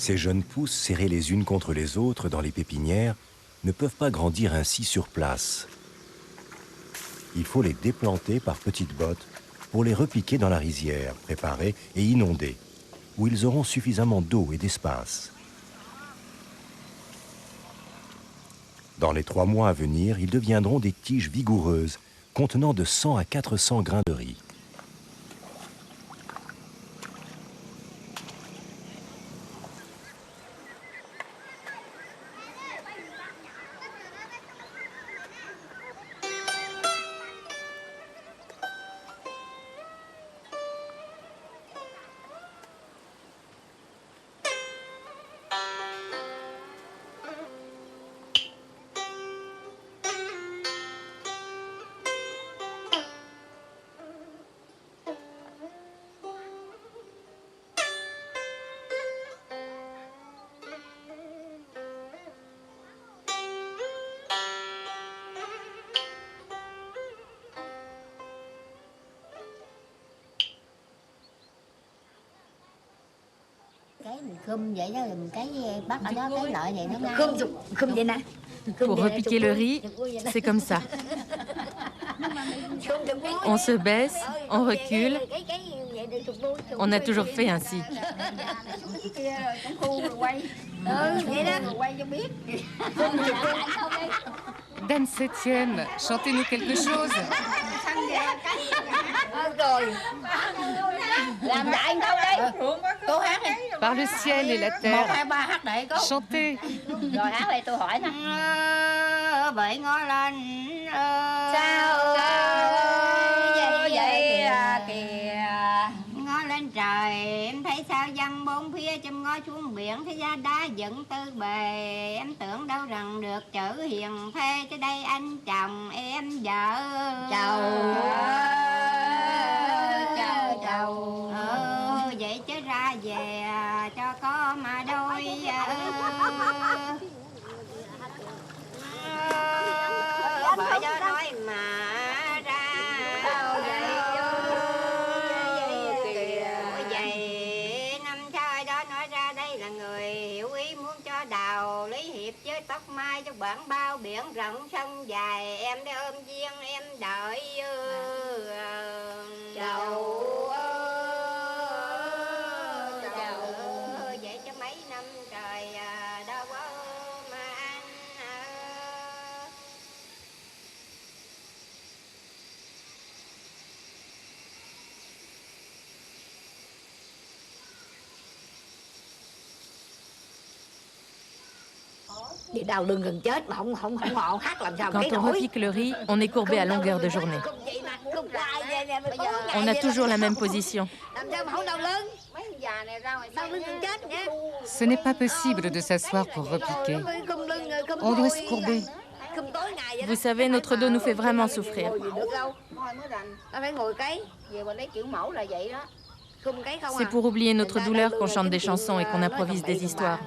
Ces jeunes pousses, serrées les unes contre les autres dans les pépinières, ne peuvent pas grandir ainsi sur place. Il faut les déplanter par petites bottes pour les repiquer dans la rizière, préparée et inondée, où ils auront suffisamment d'eau et d'espace. Dans les 3 mois à venir, ils deviendront des tiges vigoureuses, contenant de 100 à 400 grains de riz. Pour repiquer le riz, c'est comme ça. On se baisse, on recule. On a toujours fait ainsi. Dame Septième, chantez-nous quelque chose. Par le ciel et la terre. Chantez. Trời em thấy sao văng bốn phía châm ngó xuống biển thế giá đá dựng tư bề em tưởng đâu rằng được chữ hiền thê cho đây anh chồng em vợ chầu vậy chứ ra về cho có mà đôi bởi đó nói mà tóc mai cho bản bao biển rộng sông dài em đi ôm duyên em đợi chầu vậy cho mấy năm trời đâu có mà ăn Quand on repique le riz, on est courbé à longueur de journée. On a toujours la même position. Ce n'est pas possible de s'asseoir pour repiquer. On doit se courber. Vous savez, notre dos nous fait vraiment souffrir. C'est pour oublier notre douleur qu'on chante des chansons et qu'on improvise des histoires.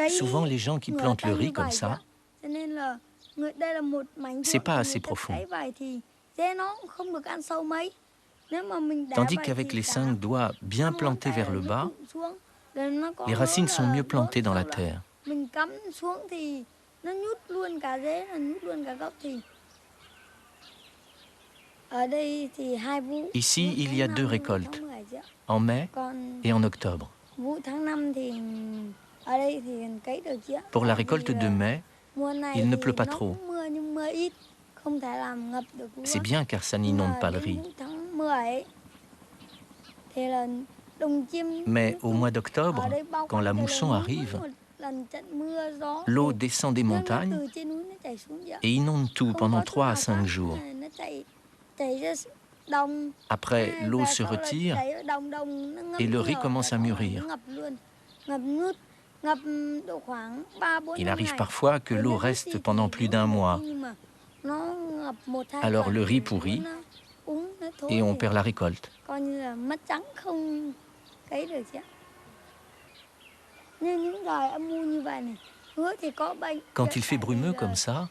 Souvent, les gens qui plantent le riz comme ça, c'est pas assez profond. Tandis qu'avec les 5 doigts bien plantés vers le bas, les racines sont mieux plantées dans la terre. Ici, il y a 2 récoltes, en mai et en octobre. Pour la récolte de mai, il ne pleut pas trop. C'est bien car ça n'inonde pas le riz. Mais au mois d'octobre, quand la mousson arrive, L'eau descend des montagnes et inonde tout pendant 3 à 5 jours. Après, l'eau se retire et le riz commence à mûrir. Il arrive parfois que l'eau reste pendant plus d'1 mois. Alors le riz pourrit et on perd la récolte. Quand il fait brumeux comme ça,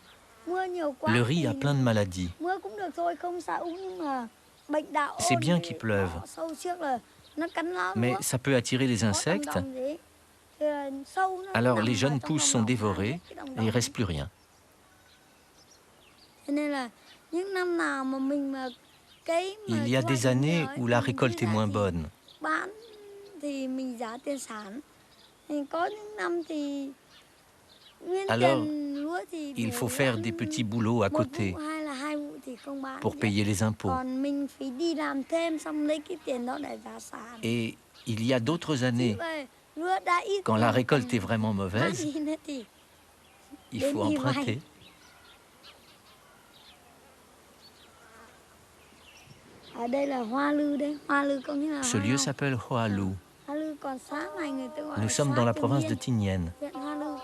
le riz a plein de maladies. C'est bien qu'il pleuve, mais ça peut attirer les insectes. Alors les jeunes pousses sont dévorées et il ne reste plus rien. Il y a des années où la récolte est moins bonne. Alors, il faut faire des petits boulots à côté pour payer les impôts. Et il y a d'autres années, quand la récolte est vraiment mauvaise, il faut emprunter. Ce lieu s'appelle Hoa Lu. Nous sommes dans la province de Tinh Nghien,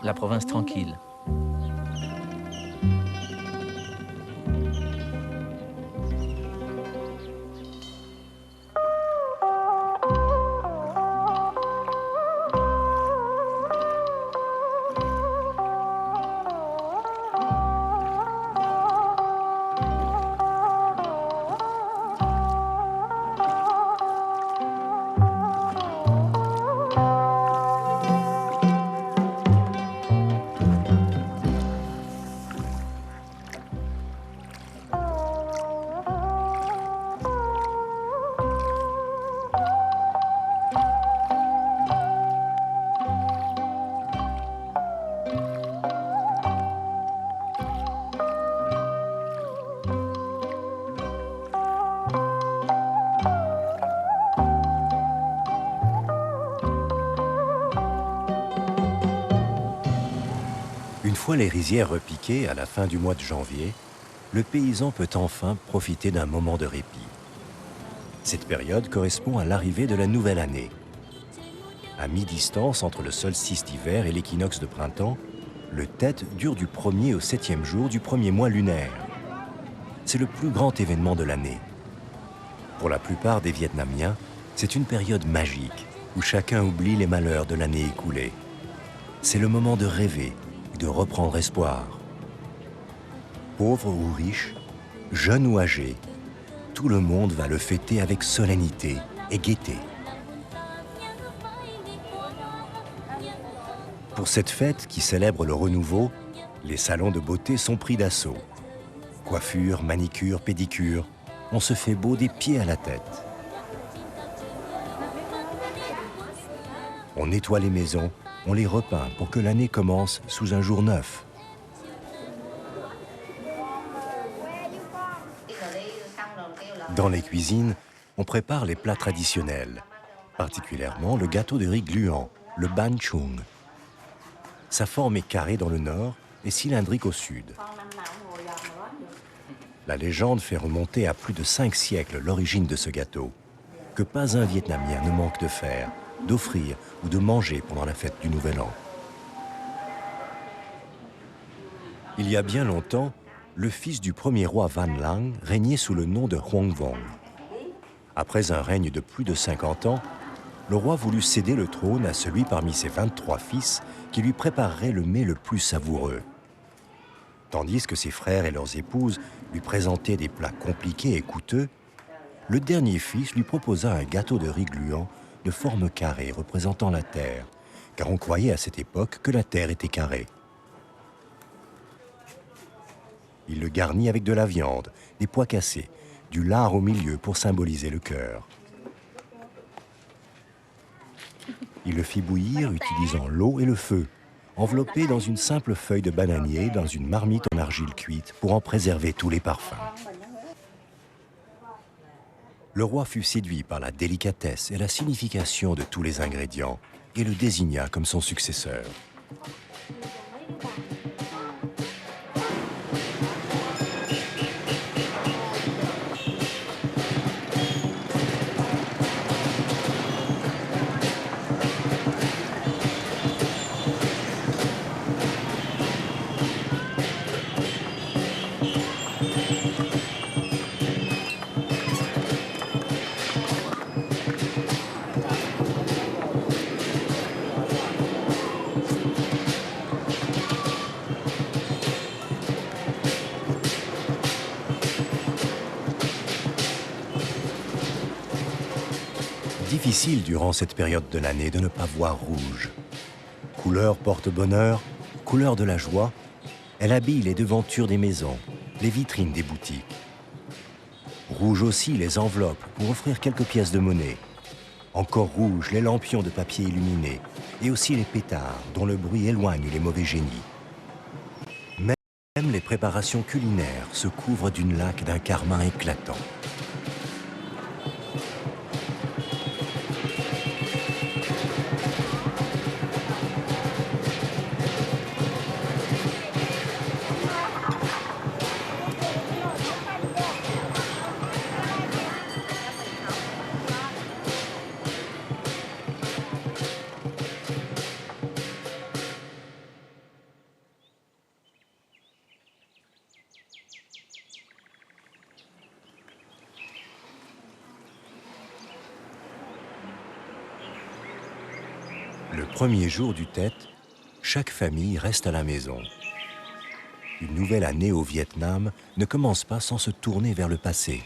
la province tranquille. Une fois les rizières repiquées à la fin du mois de janvier, le paysan peut enfin profiter d'un moment de répit. Cette période correspond à l'arrivée de la nouvelle année. À mi-distance entre le solstice d'hiver et l'équinoxe de printemps, le Tet dure du 1er au 7e jour du premier mois lunaire. C'est le plus grand événement de l'année. Pour la plupart des Vietnamiens, c'est une période magique où chacun oublie les malheurs de l'année écoulée. C'est le moment de rêver, de reprendre espoir. Pauvres ou riches, jeunes ou âgés, tout le monde va le fêter avec solennité et gaieté. Pour cette fête qui célèbre le renouveau, les salons de beauté sont pris d'assaut. Coiffure, manicure, pédicure, on se fait beau des pieds à la tête. On nettoie les maisons, on les repeint pour que l'année commence sous un jour neuf. Dans les cuisines, on prépare les plats traditionnels, particulièrement le gâteau de riz gluant, le Ban Chung. Sa forme est carrée dans le nord et cylindrique au sud. La légende fait remonter à plus de 5 siècles l'origine de ce gâteau, que pas un Vietnamien ne manque de faire, d'offrir ou de manger pendant la fête du Nouvel An. Il y a bien longtemps, le fils du premier roi Van Lang régnait sous le nom de Hoang Vong. Après un règne de plus de 50 ans, le roi voulut céder le trône à celui parmi ses 23 fils qui lui préparerait le mets le plus savoureux. Tandis que ses frères et leurs épouses lui présentaient des plats compliqués et coûteux, le dernier fils lui proposa un gâteau de riz gluant de forme carrée représentant la terre, car on croyait à cette époque que la terre était carrée. Il le garnit avec de la viande, des pois cassés, du lard au milieu pour symboliser le cœur. Il le fit bouillir utilisant l'eau et le feu, enveloppé dans une simple feuille de bananier dans une marmite en argile cuite pour en préserver tous les parfums. Le roi fut séduit par la délicatesse et la signification de tous les ingrédients et le désigna comme son successeur. Difficile durant cette période de l'année de ne pas voir rouge. Couleur porte-bonheur, couleur de la joie, elle habille les devantures des maisons, les vitrines des boutiques. Rouge aussi les enveloppes pour offrir quelques pièces de monnaie. Encore rouge les lampions de papier illuminés et aussi les pétards dont le bruit éloigne les mauvais génies. Même les préparations culinaires se couvrent d'une laque d'un carmin éclatant. Le premier jour du Tet, chaque famille reste à la maison. Une nouvelle année au Vietnam ne commence pas sans se tourner vers le passé.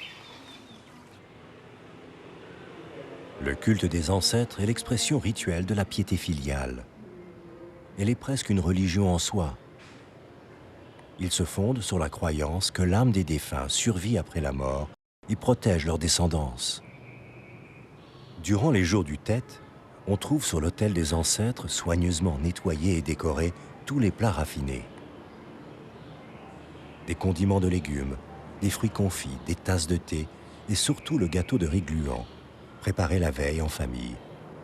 Le culte des ancêtres est l'expression rituelle de la piété filiale. Elle est presque une religion en soi. Il se fonde sur la croyance que l'âme des défunts survit après la mort et protège leur descendance. Durant les jours du Tet, on trouve sur l'autel des ancêtres, soigneusement nettoyés et décorés, tous les plats raffinés. Des condiments de légumes, des fruits confits, des tasses de thé et surtout le gâteau de riz gluant, préparé la veille en famille,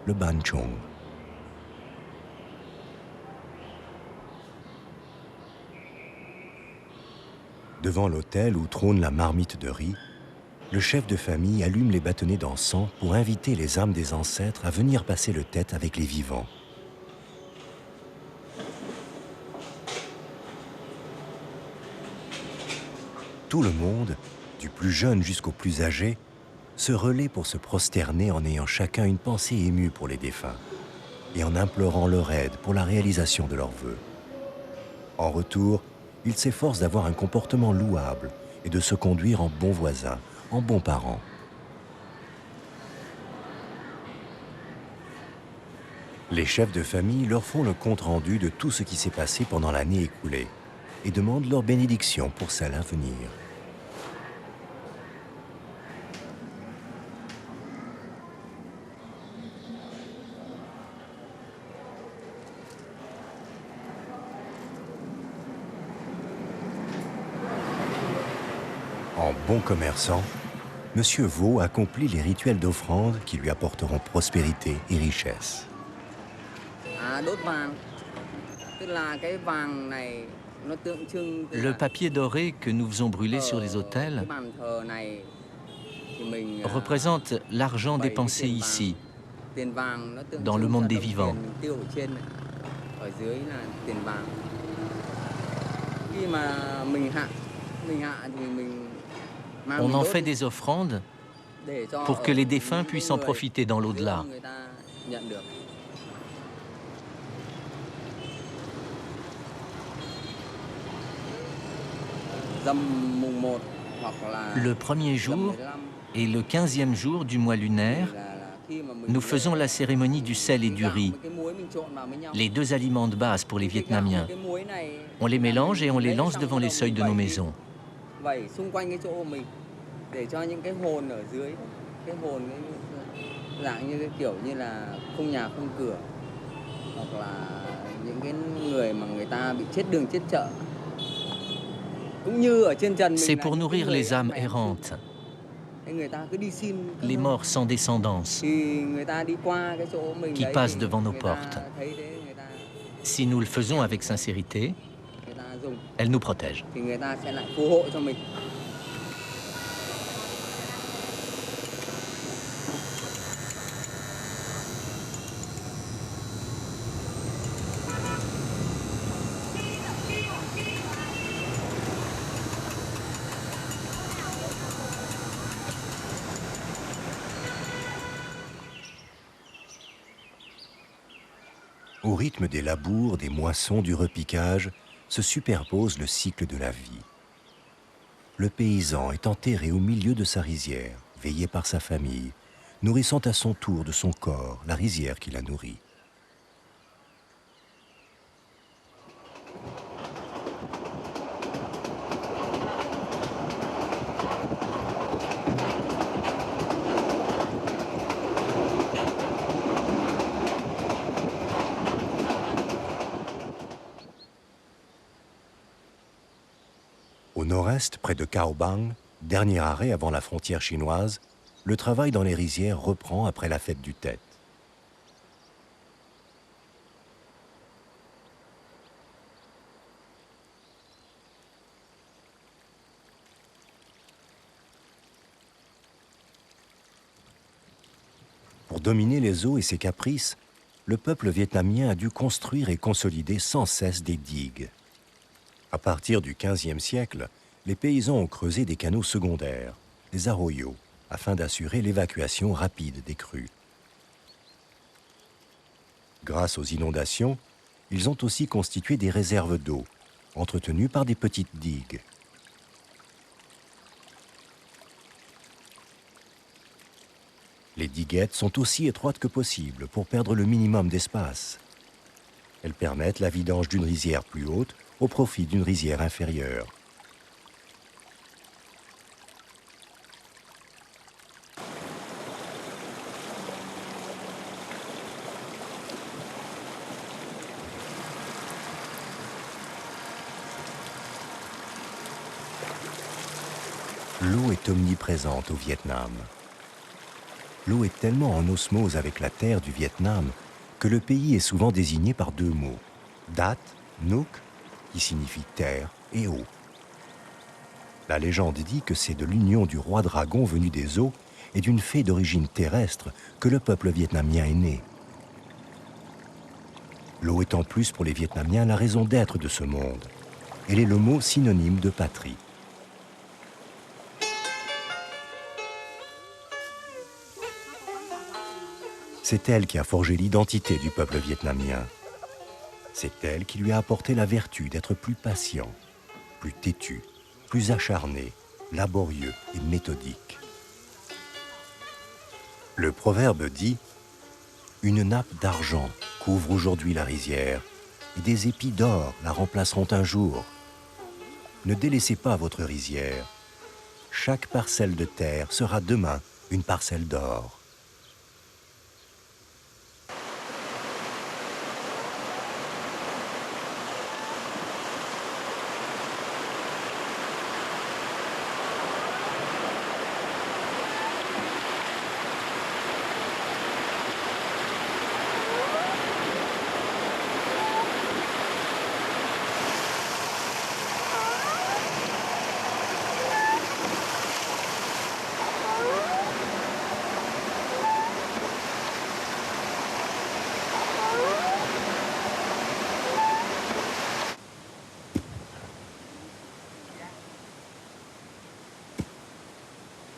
le ban chong. Devant l'autel où trône la marmite de riz, le chef de famille allume les bâtonnets d'encens pour inviter les âmes des ancêtres à venir passer le Tet avec les vivants. Tout le monde, du plus jeune jusqu'au plus âgé, se relaie pour se prosterner en ayant chacun une pensée émue pour les défunts et en implorant leur aide pour la réalisation de leurs vœux. En retour, ils s'efforcent d'avoir un comportement louable et de se conduire en bons voisins, en bons parents. Les chefs de famille leur font le compte-rendu de tout ce qui s'est passé pendant l'année écoulée et demandent leur bénédiction pour celle à venir. En bon commerçant, M. Vo accomplit les rituels d'offrande qui lui apporteront prospérité et richesse. Le papier doré que nous faisons brûler sur les autels représente l'argent dépensé ici, dans le monde des vivants. On en fait des offrandes pour que les défunts puissent en profiter dans l'au-delà. Le premier jour et le 15e jour du mois lunaire, nous faisons la cérémonie du sel et du riz, les deux aliments de base pour les Vietnamiens. On les mélange et on les lance devant les seuils de nos maisons. C'est pour nourrir les âmes errantes, les morts sans descendance, qui passent devant nos portes. Si nous le faisons avec sincérité, elle nous protège. Au rythme des labours, des moissons, du repiquage, se superpose le cycle de la vie. Le paysan est enterré au milieu de sa rizière, veillé par sa famille, nourrissant à son tour de son corps la rizière qui l'a nourri. Au nord-est, près de Cao Bang, dernier arrêt avant la frontière chinoise, le travail dans les rizières reprend après la fête du Tet. Pour dominer les eaux et ses caprices, le peuple vietnamien a dû construire et consolider sans cesse des digues. À partir du XVe siècle, les paysans ont creusé des canaux secondaires, les arroyos, afin d'assurer l'évacuation rapide des crues. Grâce aux inondations, ils ont aussi constitué des réserves d'eau, entretenues par des petites digues. Les diguettes sont aussi étroites que possible pour perdre le minimum d'espace. Elles permettent la vidange d'une rizière plus haute au profit d'une rizière inférieure. L'eau est omniprésente au Vietnam. L'eau est tellement en osmose avec la terre du Vietnam que le pays est souvent désigné par deux mots, Dat, Nuc, qui signifie terre, et eau. La légende dit que c'est de l'union du roi dragon venu des eaux et d'une fée d'origine terrestre que le peuple vietnamien est né. L'eau est en plus pour les Vietnamiens la raison d'être de ce monde. Elle est le mot synonyme de patrie. C'est elle qui a forgé l'identité du peuple vietnamien. C'est elle qui lui a apporté la vertu d'être plus patient, plus têtu, plus acharné, laborieux et méthodique. Le proverbe dit « Une nappe d'argent couvre aujourd'hui la rizière, et des épis d'or la remplaceront un jour. Ne délaissez pas votre rizière. Chaque parcelle de terre sera demain une parcelle d'or. »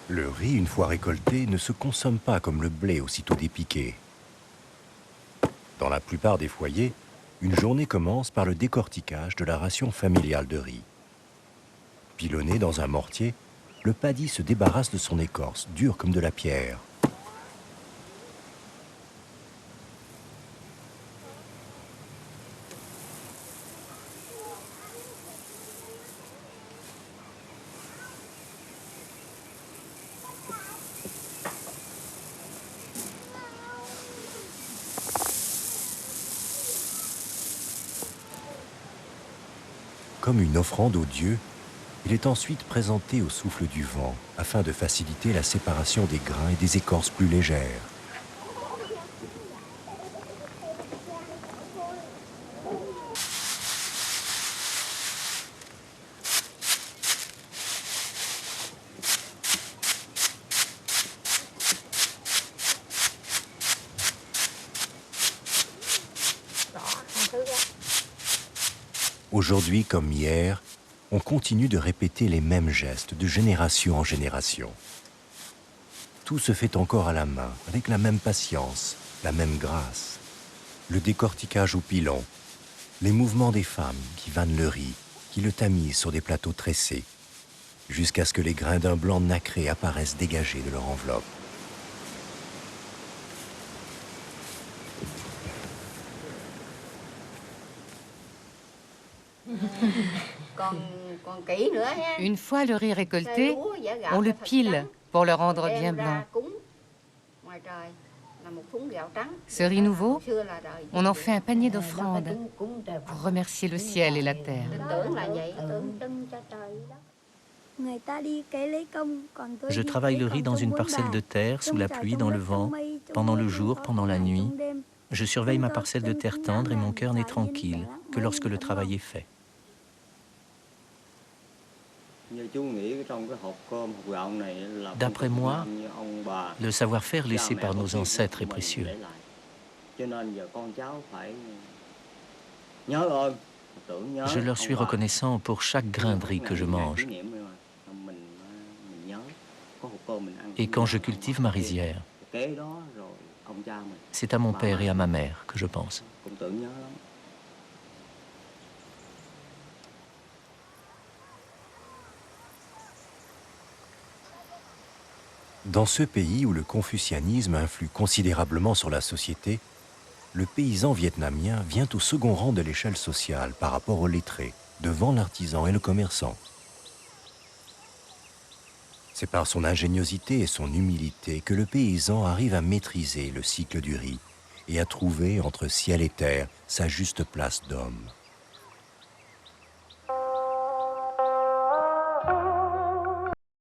Le riz, une fois récolté, ne se consomme pas comme le blé aussitôt dépiqué. Dans la plupart des foyers, une journée commence par le décortiquage de la ration familiale de riz. Pilonné dans un mortier, le paddy se débarrasse de son écorce, dure comme de la pierre. Comme une offrande aux dieux, il est ensuite présenté au souffle du vent afin de faciliter la séparation des grains et des écorces plus légères. Aujourd'hui comme hier, on continue de répéter les mêmes gestes de génération en génération. Tout se fait encore à la main, avec la même patience, la même grâce. Le décortiquage au pilon, les mouvements des femmes qui vannent le riz, qui le tamisent sur des plateaux tressés, jusqu'à ce que les grains d'un blanc nacré apparaissent dégagés de leur enveloppe. Une fois le riz récolté, on le pile pour le rendre bien blanc. Ce riz nouveau, on en fait un panier d'offrandes pour remercier le ciel et la terre. Je travaille le riz dans une parcelle de terre, sous la pluie, dans le vent, pendant le jour, pendant la nuit. Je surveille ma parcelle de terre tendre et mon cœur n'est tranquille que lorsque le travail est fait. D'après moi, le savoir-faire laissé par nos ancêtres est précieux. Je leur suis reconnaissant pour chaque grain de riz que je mange. Et quand je cultive ma rizière, c'est à mon père et à ma mère que je pense. Dans ce pays où le confucianisme influe considérablement sur la société, le paysan vietnamien vient au second rang de l'échelle sociale par rapport aux lettrés, devant l'artisan et le commerçant. C'est par son ingéniosité et son humilité que le paysan arrive à maîtriser le cycle du riz et à trouver entre ciel et terre sa juste place d'homme.